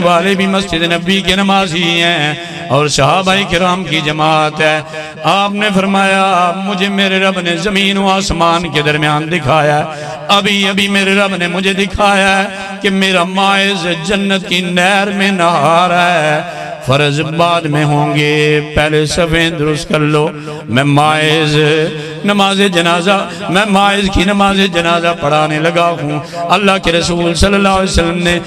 [SPEAKER 4] والے بھی مسجد نبی کے نمازی ہیں اور صحابہ کرام کی جماعت ہے، آپ نے فرمایا مجھے میرے رب نے زمین و آسمان کے درمیان دکھایا ہے، ابھی میرے رب نے مجھے دکھایا ہے کہ میرا ماعز جنت کی نہر میں نہا رہا ہے، فرض بعد میں ہوں گے، پہلے صفیں درست کر لو۔ میں ماعز کی نماز جنازہ پڑھانے لگا ہوں۔ اللہ کے رسول صلی اللہ علیہ وسلم نے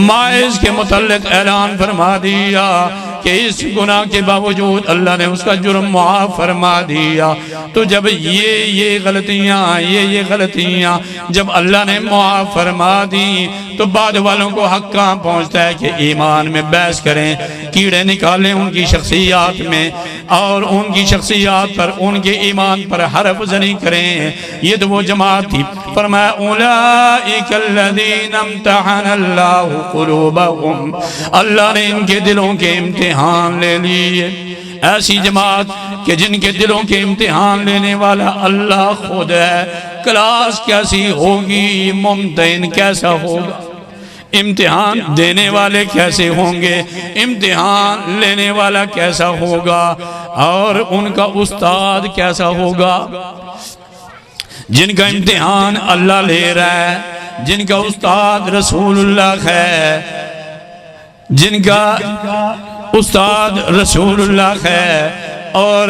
[SPEAKER 4] ماعز کے متعلق اعلان فرما دیا کہ اس گناہ کے باوجود اللہ نے اس کا جرم معاف فرما دیا۔ تو جب یہ غلطیاں جب اللہ نے معاف فرما دی تو بعد والوں کو حق کہاں پہنچتا ہے کہ ایمان میں بحث کریں، کیڑے نکالیں ان کی شخصیات میں اور ان کی شخصیات پر، ان کے ایمان پر حرف زنی کریں۔ یہ تو وہ جماعت تھی، فرمایا اولئک الذین امتحن اللہ قلوبہم، اللہ نے ان کے دلوں کے امتحان لے لیے۔ ایسی جماعت کہ جن کے دلوں کے امتحان لینے والا اللہ خود ہے، کلاس کیسی ہوگی، ممتحن کیسا ہوگا، امتحان دینے والے کیسے ہوں گے، امتحان لینے والا کیسا ہوگا اور ان کا استاد کیسا ہوگا۔ جن کا امتحان اللہ لے رہا ہے، جن کا استاد رسول اللہ ہے، جن کا استاد رسول اللہ ہے اور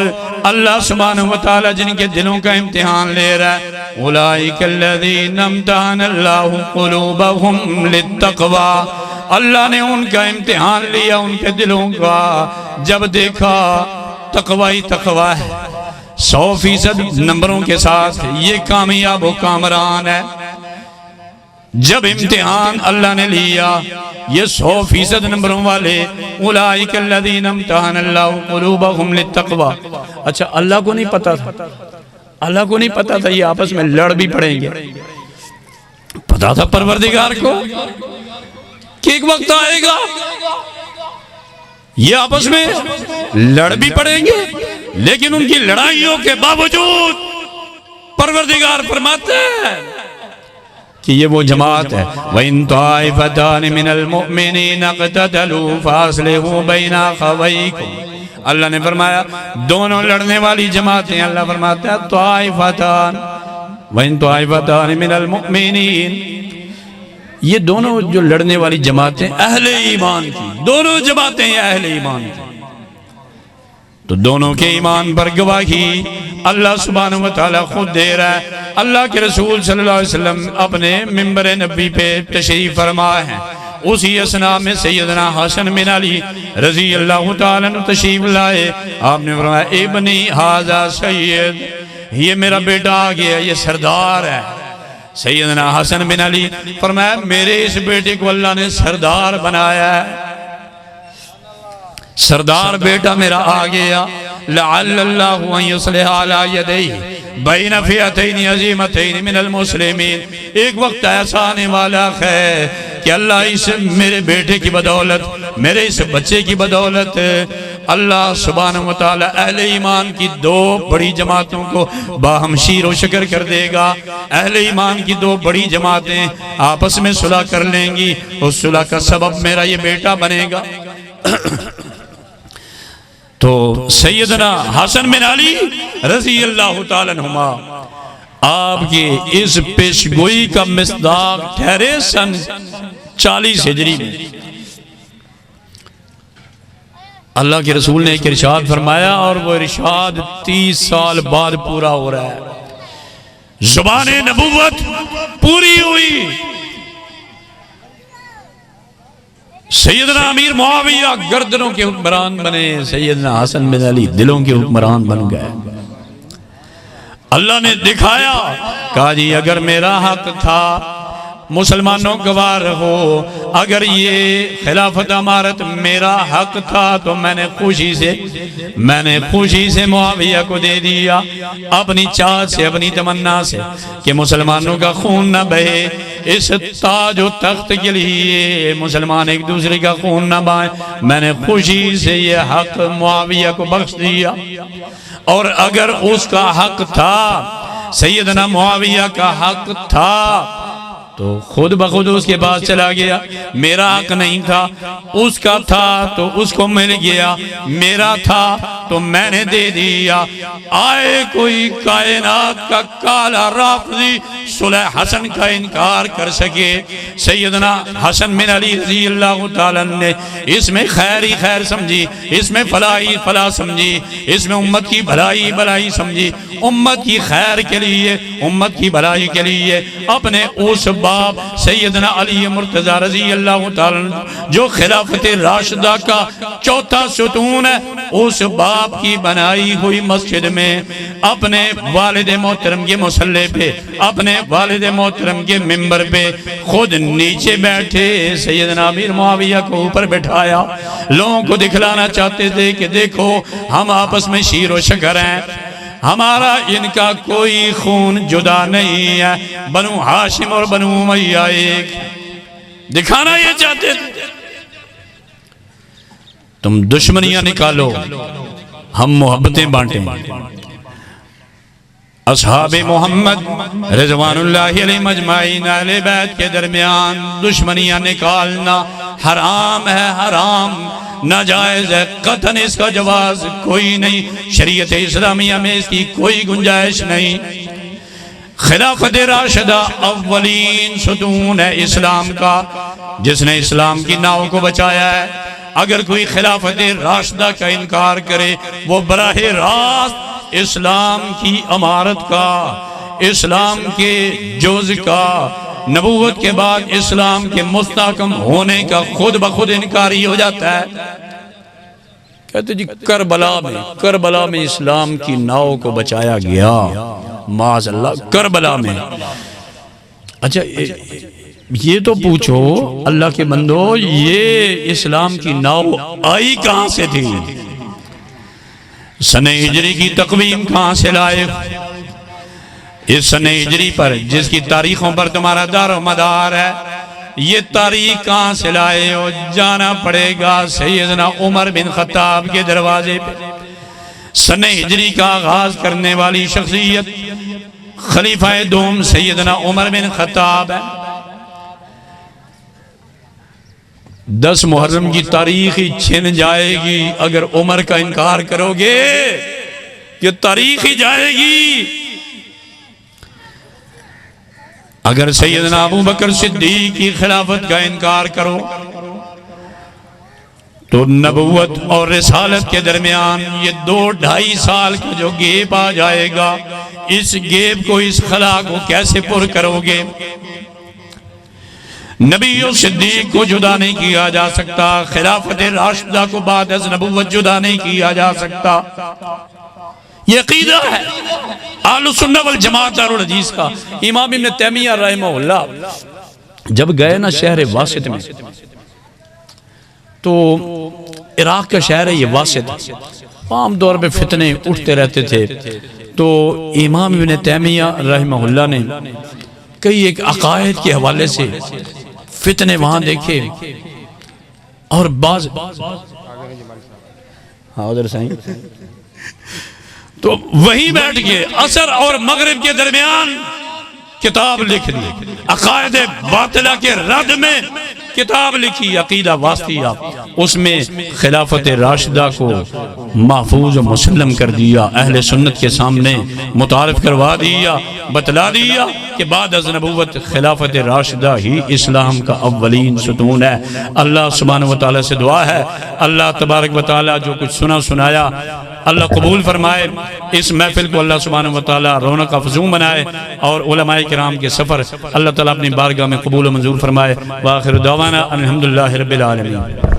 [SPEAKER 4] اللہ سبحانہ وتعالی جن کے دلوں کا امتحان لے رہا ہے، اولئک الذین امتحن اللہ قلوبہم للتقوی، اللہ نے ان کا امتحان لیا، ان کے دلوں کا، جب دیکھا تقوی ہے، 100% نمبروں کے ساتھ یہ کامیاب و کامران ہے۔ جب امتحان اللہ نے لیا یہ 100% نمبروں والے، اولئک الذین امتحن اللہ قلوبہم للتقوی۔ اچھا اللہ کو نہیں پتا تھا یہ آپس میں لڑ بھی پڑیں گے، پتا تھا پروردگار کو کہ ایک وقت آئے گا یہ آپس میں لڑ بھی پڑیں گے، لیکن ان کی لڑائیوں کے باوجود پروردگار فرماتے ہیں کہ یہ وہ جماعت ہے، وَإِن طَائِفَتَانِ مِنَ الْمُؤْمِنِينَ اقْتَتَلُوا فَأَصْلِحُوا بَيْنَ أَخَوَيْكُمْ، اللہ نے فرمایا دونوں لڑنے والی جماعتیں، اللہ فرماتا ہے طائفتان، وَإِن طَائِفَتَانِ مِنَ الْمُؤْمِنِينَ، یہ دونوں جو لڑنے والی جماعتیں اہل ایمان کی، دونوں جماعتیں اہل ایمان کی، تو دونوں کے ایمان پر گواہی اللہ سبحانہ وتعالی خود دے رہا ہے۔ اللہ کے رسول صلی اللہ علیہ وسلم اپنے ممبر نبی پہ تشریف فرما ہے، اسی اسنا میں سیدنا حسن بن علی رضی اللہ تعالیٰ عنہ تشریف لائے، آپ نے فرمایا ابنی ھذا سید، یہ میرا بیٹا آ گیا، یہ سردار ہے۔ سیدنا حسن بن علی فرمایا میرے اس بیٹے کو اللہ نے سردار بنایا ہے، سردار بیٹا میرا آ گیا، لعل اللہ ان یصلح علی یدیہ بین فئتین عظیمتین من المسلمین، ایک وقت ایسا آنے والا ہے کہ اللہ اس میرے بیٹے کی بدولت، میرے اس بچے کی بدولت، اللہ سبحانہ وتعالی اہل ایمان کی دو بڑی جماعتوں کو باہم شیر و شکر کر دے گا۔ اہل ایمان کی دو بڑی جماعتیں آپس میں صلح کر لیں گی، اس صلح کا سبب میرا یہ بیٹا بنے گا۔ تو سیدنا حسن بن علی رضی اللہ تعالیٰ عنہما آپ کی اس پیشگوئی کا مصداق ٹھہرے سن 40 ہجری میں۔ اللہ کے رسول نے ایک ارشاد فرمایا اور وہ ارشاد 30 سال بعد پورا ہو رہا ہے، زبان نبوت پوری ہوئی۔ سیدنا امیر معاویہ گردنوں کے حکمران بنے، سیدنا حسن بن علی دلوں کے حکمران بن گئے۔ اللہ نے دکھایا، کہا جی اگر میرا حق تھا، مسلمانوں گوار ہو، اگر یہ خلافت امارت میرا حق تھا تو میں نے خوشی سے معاویہ کو دے دیا، اپنی چاہت سے، اپنی تمنا سے کہ مسلمانوں کا خون نہ بہے، اس تاج و تخت کے لیے مسلمان ایک دوسرے کا خون نہ بہائیں، میں نے خوشی سے یہ حق معاویہ کو بخش دیا۔ اور اگر اس کا حق تھا، سیدنا معاویہ کا حق تھا، تو خود بخود اس کے پاس چلا گیا۔ میرا حق نہیں تھا، اس کا تھا تو اس کو مل گیا، میرا تھا تو میں نے دے دیا۔ آئے کوئی کائنات کا کالا رافضی صلح حسن کا انکار کر سکے؟ سیدنا حسن بن علی رضی اللہ تعالیٰ نے اس میں خیر ہی خیر سمجھی، اس میں فلاح ہی فلاح سمجھی، اس میں امت کی بھلائی بھلائی سمجھی، امت کی خیر کے لیے، امت کی بھلائی کے لیے اپنے اس باپ سیدنا علی مرتضی رضی اللہ تعالیٰ جو خلافت راشدہ کا چوتھا ستون ہے، اس باپ کی بنائی ہوئی مسجد میں اپنے والد محترم کے مصلی پہ، اپنے والد محترم کے ممبر پہ خود نیچے بیٹھے سیدنا امیر معاویہ کو اوپر بٹھایا۔ لوگوں کو دکھلانا چاہتے تھے کہ دیکھو ہم آپس میں شیر و شکر ہیں، ہمارا ان کا کوئی خون جدا نہیں ہے، بنو ہاشم اور بنو امیہ ایک، دکھانا یہ چاہتے تھے۔ تم دشمنیاں نکالو، ہم محبتیں بانٹیں۔ اصحاب محمد رضوان اللہ علیہ مجمعین اہل بیت کے درمیان دشمنیاں نکالنا حرام ہے، حرام ناجائز ہے، قطعاً اس کا جواز کوئی نہیں، شریعت اسلامیہ میں اس کی کوئی گنجائش نہیں۔ خلافت راشدہ اولین ستون ہے اسلام کا، جس نے اسلام کی ناؤ کو بچایا ہے۔ اگر کوئی خلافت راشدہ کا انکار کرے، وہ براہ راست اسلام کی امارت کا، اسلام کے جوز کا، نبوت کے بعد اسلام کے مستحکم ہونے کا خود بخود انکاری ہو جاتا ہے۔ کہتے جی کربلا میں اسلام کی ناؤ کو بچایا گیا، معاذ اللہ کربلا میں۔ اچھا یہ تو پوچھو اللہ کے بندو، یہ اسلام کی ناؤ آئی کہاں سے تھی؟ سنہ ہجری کی تقویم کہاں سے لائے؟ اس سنہ ہجری پر جس کی تاریخوں پر تمہارا دار و مدار ہے، یہ تاریخ کہاں سے لائے ہو؟ جانا پڑے گا سیدنا عمر بن خطاب کے دروازے پہ۔ سنہ ہجری کا آغاز کرنے والی شخصیت خلیفہ دوم سیدنا عمر بن خطاب ہے۔ 10 محرم کی تاریخ ہی چھن جائے گی اگر عمر کا انکار کرو گے، یہ تاریخ ہی جائے گی۔ اگر سیدنا ابو بکر صدیق کی خلافت کا انکار کرو تو نبوت اور رسالت کے درمیان یہ 2-2.5 سال کا جو گیپ آ جائے گا، اس گیپ کو، اس خلا کو کیسے پر کرو گے؟ نبی و صدیق کو جدا نہیں کیا جا سکتا، خلافت راشدہ کو بعد از نبوت جدا نہیں کیا جا سکتا۔ یہ عقیدہ ہے اہل سنہ والجماعت دار الحدیث کا۔ امام ابن تیمیہ رحمہ اللہ جب گئے نا شہر واسط میں، تو عراق کا شہر ہے یہ واسط، عام طور پہ فتنے اٹھتے رہتے تھے، تو امام ابن تیمیہ رحمہ اللہ نے کئی ایک عقائد کے حوالے سے فتنے وہاں دیکھے، اور بعض ادھر سائیں تو وہیں بیٹھ کے عصر اور مغرب کے درمیان کتاب لکھ دی، عقائد باطلہ کے رد میں کتاب لکھی، عقیدہ واسطیہ، اس میں خلافت راشدہ کو محفوظ و مسلم کر دیا، اہل سنت کے سامنے متعارف کروا دیا، بتلا دیا کہ بعد از نبوت خلافت راشدہ ہی اسلام کا اولین ستون ہے۔ اللہ سبحانہ وتعالی سے دعا ہے، اللہ تبارک وتعالی جو کچھ سنایا اللہ قبول فرمائے، اس محفل کو اللہ سبحانہ وتعالی رونق افزوں بنائے، اور علماء کرام کے سفر اللہ تعالیٰ اپنی بارگاہ میں قبول و منظور فرمائے۔ وآخر دعوانا الحمدللہ رب العالمین۔